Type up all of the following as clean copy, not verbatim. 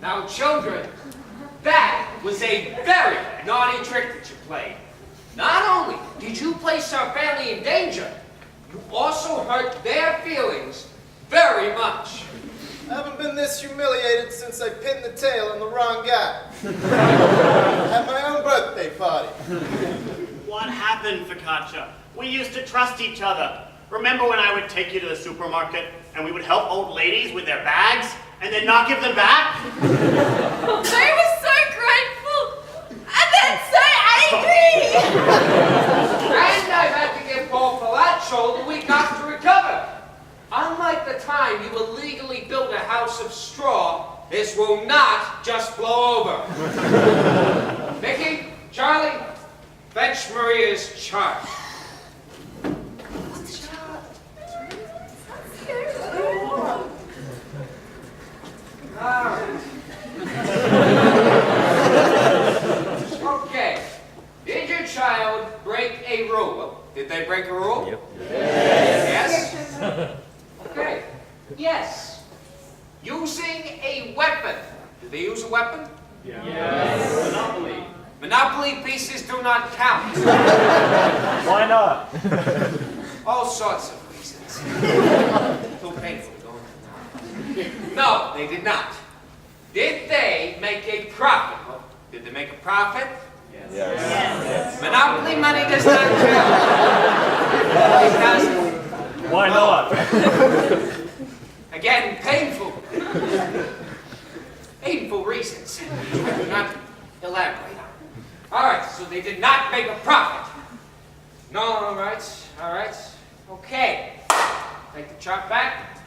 Now, children, that was a very naughty trick that you played. Not only did you place our family in danger, you also hurt their feelings very much. I haven't been this humiliated since I pinned the tail on the wrong guy. At my own birthday party. What happened, Focaccia? We used to trust each other. Remember when I would take you to the supermarket and we would help old ladies with their bags and then not give them back? They were so grateful and then so angry! And I've had to give Paul Palazzo the week off to recover. Unlike the time you illegally built a house of straw, this will not just blow over. Mickey, Charlie, fetch Maria's chart. Okay. Did your child break a rule? Did they break a rule? Yep. Yes? Okay. Yes. Using a weapon. Did they use a weapon? Yes. Monopoly. Monopoly pieces do not count. Why not? All sorts of reasons. Too painful to go into now. No, they did not. Did they make a profit? Well, did they make a profit? Yes. Yes. Monopoly money does not count. Because, Why not? again, painful. Painful reasons. I do not elaborate on. All right, so they did not make a profit. No, all right. Okay. Take the chart back.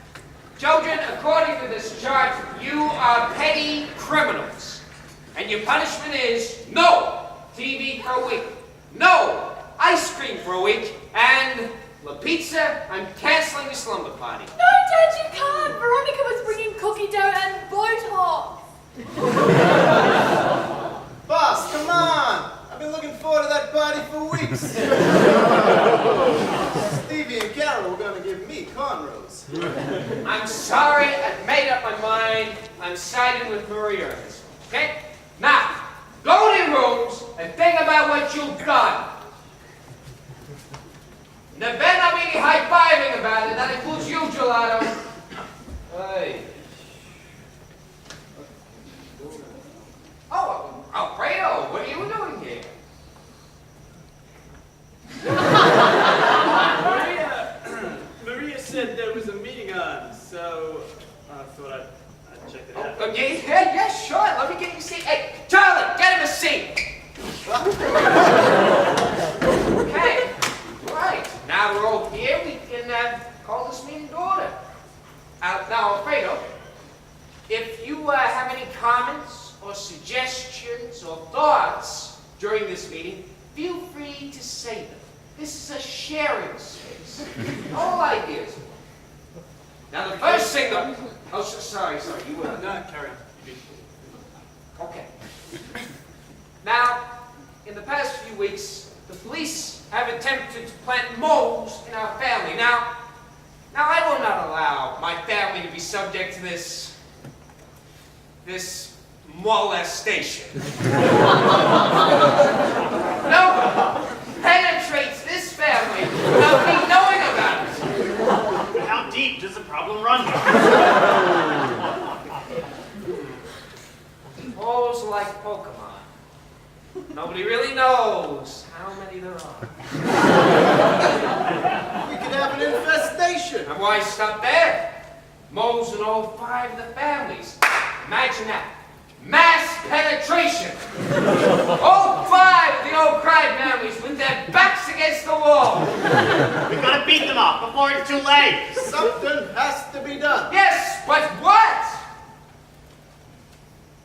Children, according to this chart, you are petty criminals. And your punishment is no TV for a week, no ice cream for a week, and La Pizza, I'm canceling the slumber party. No, Dad, you can't! Veronica was bringing cookie dough and Botox! Boss, come on! I've been looking forward to that party for weeks. Stevie and Carol were going to give me cornrows. I'm sorry, I've made up my mind. I'm siding with Maria on this one, okay? Now, go to your rooms and think about what you've done. And there better not be any high-fiving about it. That includes you, Gelato. Hey. Oh, Alfredo, what are you doing here? Maria said there was a meeting on, so I thought I'd check it out. Oh, yeah, sure. Let me get you a seat. Hey, Charlie, get him a seat. Okay. Right. Now we're all here. We can call this meeting to order. Now, Alfredo, if you have any comments or suggestions or thoughts during this meeting, feel free to say them. This is a sharing space. All ideas. Now, the first thing that... Oh, sorry. You were... No, carry on. Okay. Now, in the past few weeks, the police have attempted to plant moles in our family. Now I will not allow my family to be subject to this molestation. No penetrates this family without me knowing about it. How deep does the problem run? Moles like Pokemon. Nobody really knows how many there are. We could have an infestation. And why stop there? Moles in all 5 of the families. Imagine that. Mass penetration. All 5 of the old Cry families with their backs against the wall. We've got to beat them up before it's too late. Something has to be done. Yes, but what?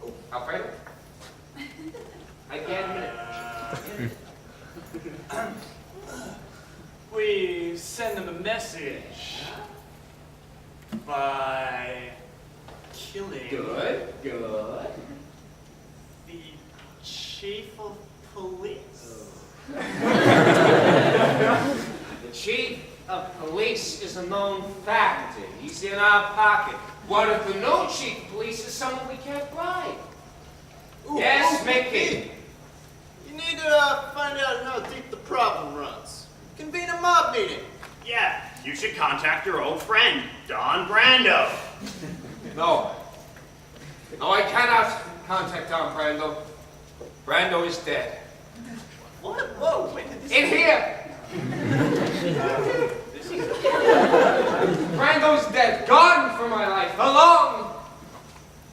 Oh, Alfredo? Again. We send them a message by killing Good. The chief of police. The chief of police is a known factor. He's in our pocket. What if the no chief of police is someone we can't bribe? Ooh, Yes, ooh, Mickey. You need to find out how deep the problem runs. Convene a mob meeting. Yeah, you should contact your old friend, Don Brando. No. No, I cannot contact Don Brando. Brando is dead. What? Whoa, when did this... In here! Brando's dead, gone from my life, along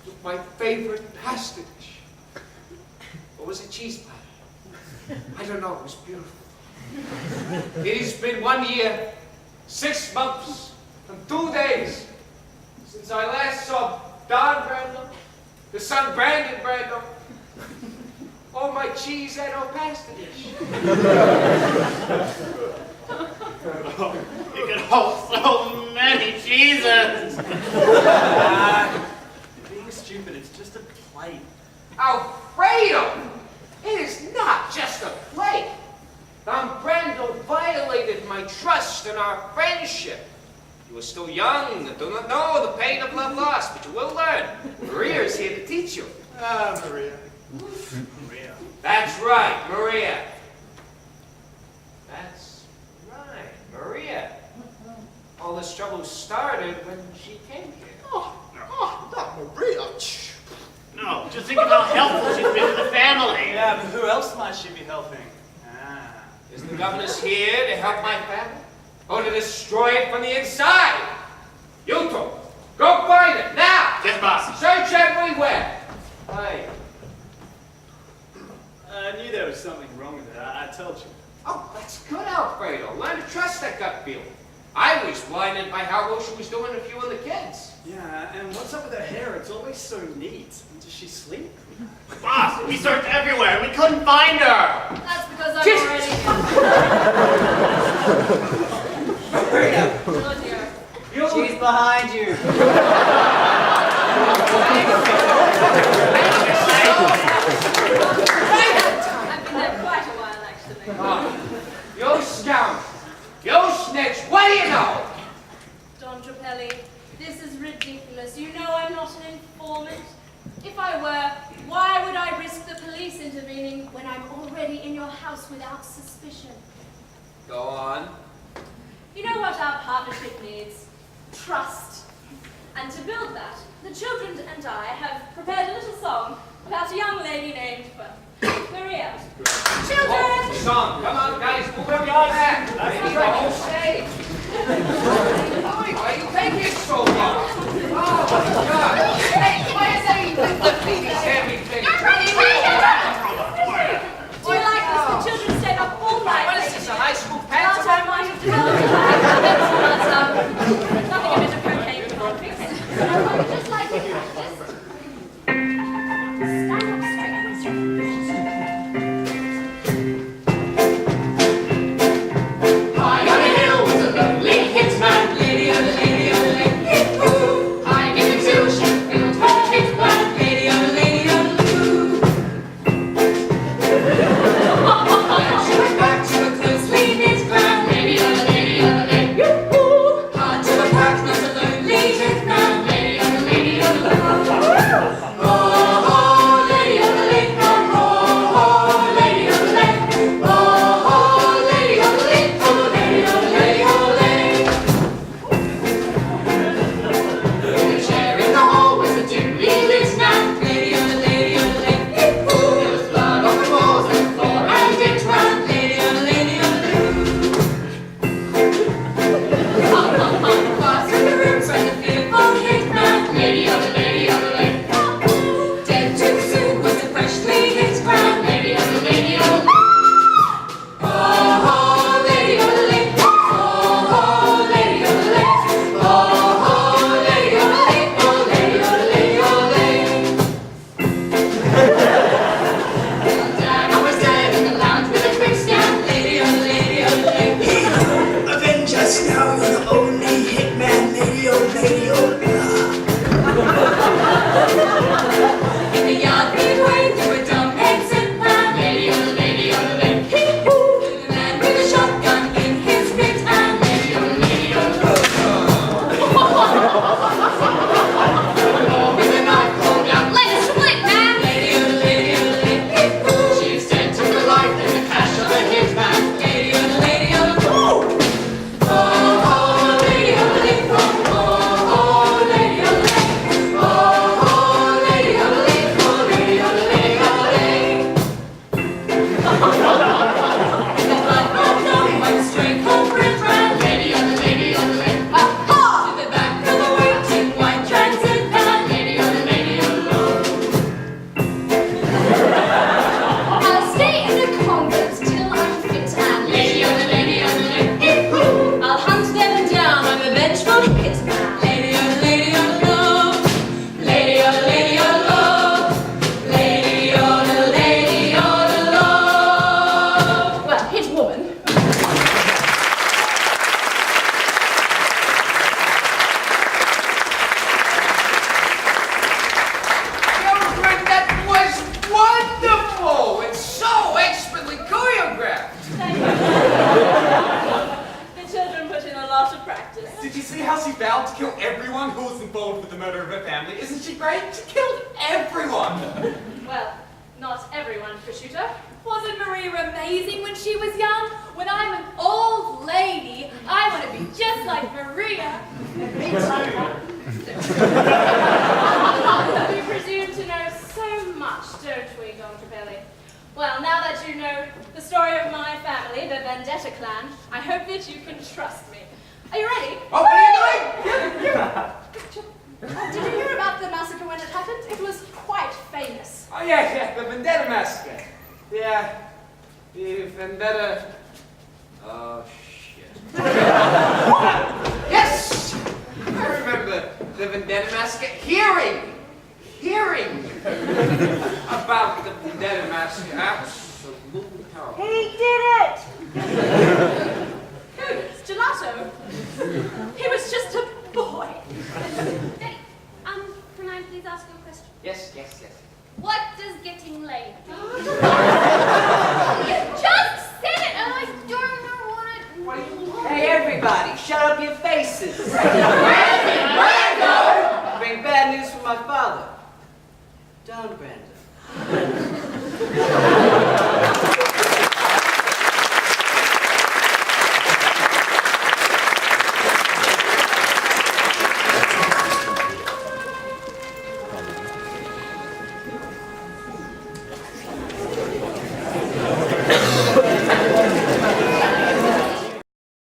with my favorite pasta dish. What was it, cheese pie? I don't know, it was beautiful. It has been 1 year, 6 months, and 2 days since I last saw Don Brando, the son Brandon Brando. Oh, my cheese and oh pasta dish. You could hold so many cheeses. Being stupid, it's just a plate. Alfredo! It is not just a plate. Don Brando violated my trust and our friendship. You are still young and do not know the pain of love lost, but you will learn. Maria is here to teach you. Ah, Maria. Maria. That's right, Maria. That's right, Maria. All this trouble started when she came here. Oh, not Maria. No, just think of how helpful she's been to the family. Yeah, but who else might she be helping? Ah. Is the governess here to help my family? Or to destroy it from the inside? You two, go find it, now! Yes, boss. Search everywhere! Hey. I knew there was something wrong with it. I told you. Oh, that's good, Alfredo. Learn to trust that gut feeling. I was blinded by how well she was doing with you and the kids. Yeah, and what's up with her hair? It's always so neat. Does she sleep? Boss, we searched everywhere and we couldn't find her. That's because I'm Just- already Maria! Oh dear. You... behind you. I've been there quite a while, actually. You scoundrel! You snitch! What do you know? Don Trapelli, this is ridiculous. You know I'm not an informant. If I were, why would I risk the police intervening when I'm already in your house without suspicion? Go on. You know what our partnership needs? Trust. And to build that, the children and I have prepared a little song about a young lady named, well, Maria. Oh, Children! song. Come on, guys. Move everyone back. I need the whole stage. Why are you taking so long? Oh, my God. Hey, why is that even the baby's everything? Do you like this? The children stayed up all night. What is this, a high school Last time pantomime? might have developed nothing a bit of cocaine can't fix. Just like in practice. Stand up High on a hill was a lonely hitman, lady of the lady of the lady. High in the two right? She killed everyone. Well, not everyone, prosciutto. Wasn't Maria amazing when she was young? When I'm an old lady, I want to be just like Maria. We presume to know so much, don't we, Don Trapelli? Well, now that you know the story of my family, the Vendetta clan, I hope that you can trust me. Are you ready? Oh, what are you doing? Did you hear about the massacre when it happened? It was quite famous. Oh, yeah, the Vendetta massacre. Yeah, the Vendetta... Oh, shit. Yes! I remember the Vendetta massacre. Hearing about the Vendetta massacre. Absolutely horrible. He did it! Who? Gelato? He was just a boy. Hey, can I please ask you a question? Yes. What does getting laid mean? You just said it, and I don't know what it means. Hey, everybody, shut up your faces. Brando! Bring bad news from my father. Don Brando.